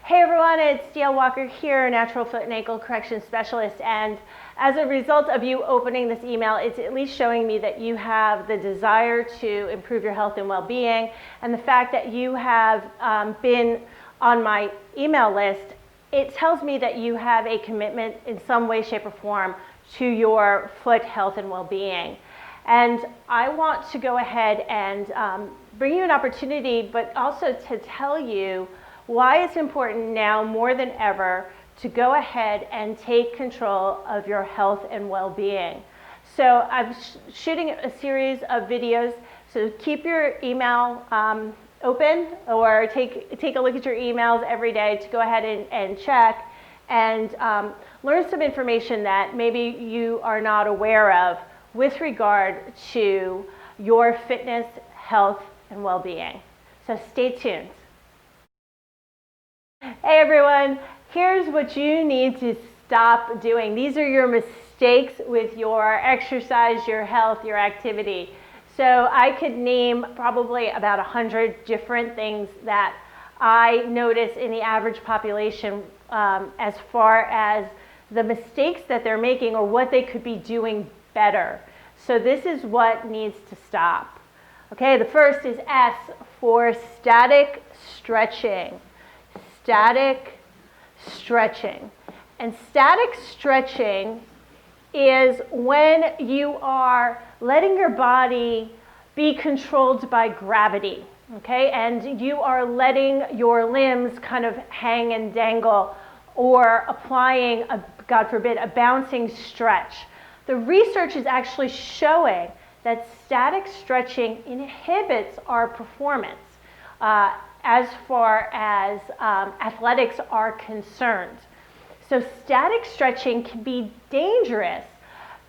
Hey everyone, it's Dale Walker here, natural foot and ankle correction specialist, and as a result of you opening this email, it's at least showing me that you have the desire to improve your health and well-being, and the fact that you have been on my email list, it tells me that you have a commitment in some way, shape, or form to your foot health and well-being. And I want to go ahead and bring you an opportunity, but also to tell you why it's important now more than ever to go ahead and take control of your health and well-being. So I'm shooting a series of videos, so keep your email open, or take a look at your emails every day to go ahead and check and learn some information that maybe you are not aware of with regard to your fitness, health, and well-being. So stay tuned. Hey everyone, here's what you need to stop doing. These are your mistakes with your exercise, your health, your activity. So I could name probably about 100 different things that I notice in the average population as far as the mistakes that they're making or what they could be doing better. So this is what needs to stop. Okay, the first is S for static stretching. Static stretching. And static stretching is when you are letting your body be controlled by gravity, okay? And you are letting your limbs kind of hang and dangle, or applying, God forbid, a bouncing stretch. The research is actually showing that static stretching inhibits our performance as far as athletics are concerned. So static stretching can be dangerous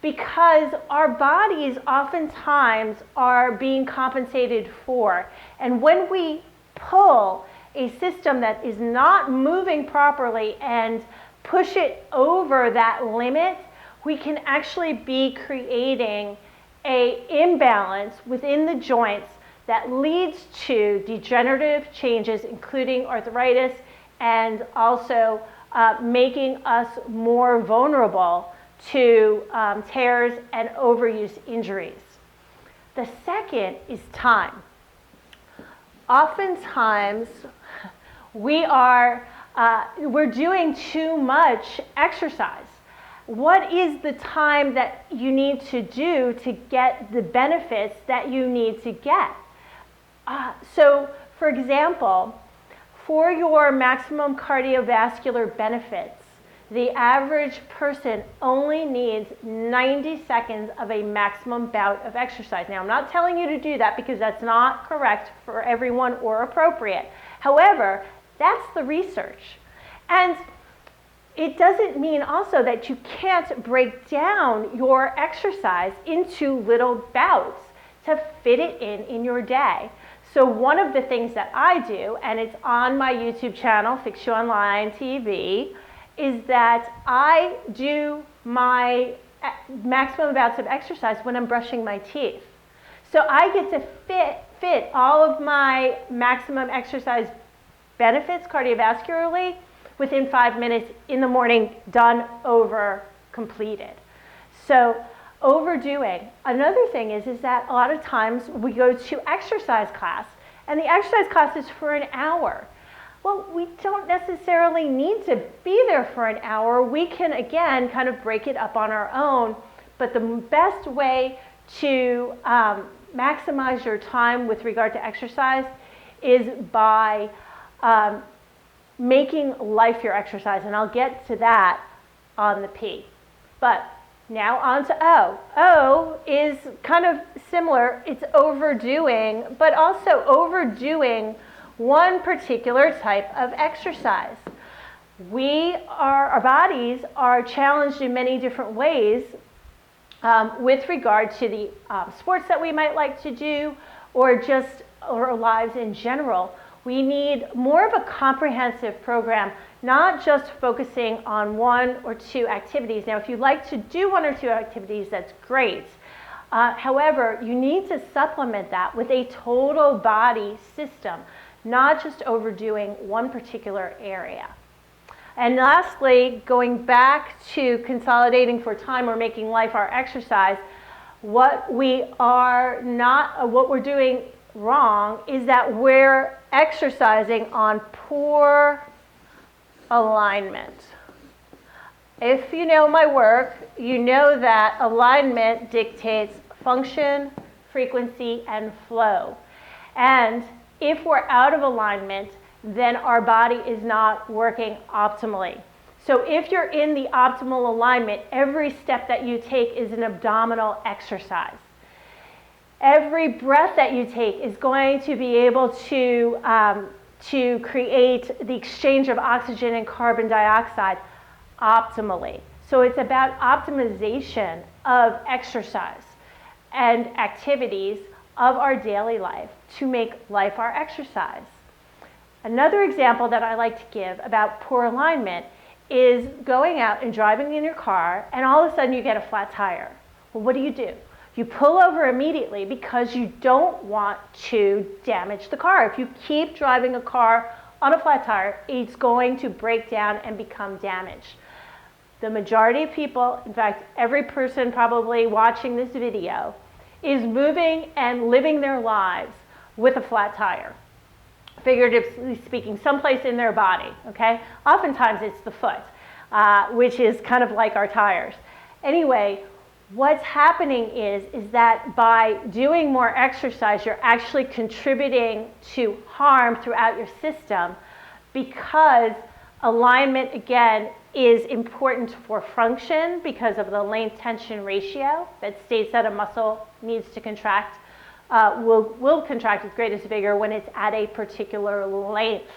because our bodies oftentimes are being compensated for. And when we pull a system that is not moving properly and push it over that limit, we can actually be creating an imbalance within the joints that leads to degenerative changes, including arthritis, and also making us more vulnerable to tears and overuse injuries. The second is time. Oftentimes, we're doing too much exercise. What is the time that you need to do to get the benefits that you need to get? So, for example, for your maximum cardiovascular benefits, the average person only needs 90 seconds of a maximum bout of exercise. Now, I'm not telling you to do that because that's not correct for everyone or appropriate. However, that's the research. And it doesn't mean also that you can't break down your exercise into little bouts to fit it in your day. So one of the things that I do, and it's on my YouTube channel, Fix You Online TV, is that I do my maximum bouts of exercise when I'm brushing my teeth. So I get to fit all of my maximum exercise benefits cardiovascularly within 5 minutes in the morning, done, over, completed. So overdoing. Another thing is that a lot of times we go to exercise class, and the exercise class is for an hour. Well, we don't necessarily need to be there for an hour. We can, again, kind of break it up on our own, but the best way to maximize your time with regard to exercise is by making life your exercise, and I'll get to that on the P. But now on to O. O is kind of similar. It's overdoing, but also overdoing one particular type of exercise. Our bodies are challenged in many different ways with regard to the sports that we might like to do, or just our lives in general. We need more of a comprehensive program, not just focusing on one or two activities. Now, if you'd like to do one or two activities, that's great. However, you need to supplement that with a total body system. not just overdoing one particular area. And lastly, going back to consolidating for time or making life our exercise, what we're doing wrong is that we're exercising on poor alignment. If you know my work, you know that alignment dictates function, frequency, and flow. And if we're out of alignment, then our body is not working optimally. So if you're in the optimal alignment, every step that you take is an abdominal exercise. Every breath that you take is going to be able to create the exchange of oxygen and carbon dioxide optimally. So it's about optimization of exercise and activities of our daily life to make life our exercise. Another example that I like to give about poor alignment is going out and driving in your car and all of a sudden you get a flat tire. Well, what do? You pull over immediately because you don't want to damage the car. If you keep driving a car on a flat tire, it's going to break down and become damaged. The majority of people, in fact, every person probably watching this video, is moving and living their lives with a flat tire, figuratively speaking, someplace in their body, okay? Oftentimes it's the foot, which is kind of like our tires. Anyway, what's happening is that by doing more exercise, you're actually contributing to harm throughout your system because alignment, again, is important for function because of the length-tension ratio that states that a muscle needs to contract, will contract its greatest vigor when it's at a particular length.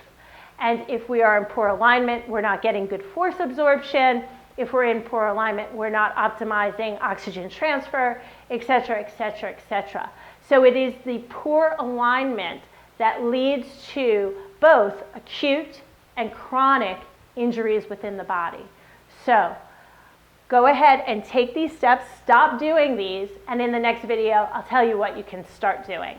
And if we are in poor alignment, we're not getting good force absorption. If we're in poor alignment, we're not optimizing oxygen transfer, et cetera, et cetera, et cetera. So it is the poor alignment that leads to both acute and chronic injuries within the body. So go ahead and take these steps, stop doing these, and in the next video, I'll tell you what you can start doing.